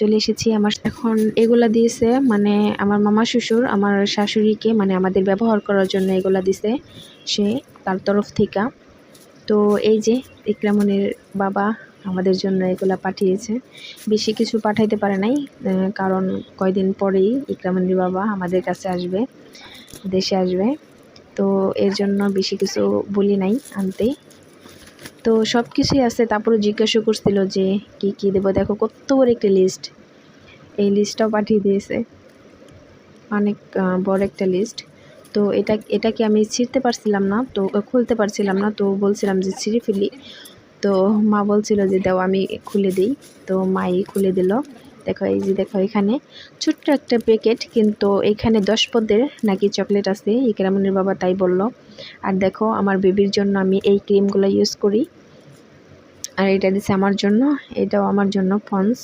চলে এসেছি। আমার এখন এগুলা দিয়েছে মানে আমার মামা শ্বশুর আমার শাশুড়িকে মানে আমাদের ব্যবহার করার জন্য এগুলা দিছে সে তার তরফ থেকে। তো এই যে ইকরামনির বাবা আমাদের জন্য এগুলা পাঠিয়েছে। বেশি কিছু পাঠাইতে পারে নাই, কারণ কয়দিন পরেই ইকরামনির বাবা আমাদের কাছে আসবে, দেশে আসবে। তো এর জন্য বেশি কিছু বলি নাই আনতে। তো সব কিছুই আছে। তারপরে জিজ্ঞাসা করছিল যে কি কি দেবো। দেখো কত বড় একটা লিস্ট, এই লিস্টটাও পাঠিয়ে দিয়েছে, অনেক বড় একটা লিস্ট। তো এটাকে আমি ছিঁড়তে পারছিলাম না, তো খুলতে পারছিলাম না, তো বলছিলাম যে ছিঁড়ে ফেলি। তো মা বলছিল যে দাও আমি খুলে দিই। তো মাই খুলে দিল। দেখো এই যে দেখো এখানে ছোট্ট একটা প্যাকেট, কিন্তু এখানে 10 পদের নাকি চকলেট আছে, ইকরামনির বাবা তাই বলল। আর দেখো আমার বেবির জন্য আমি এই ক্রিমগুলো ইউজ করি, আর এটা দিছে আমার জন্য, এটাও আমার জন্য পন্স।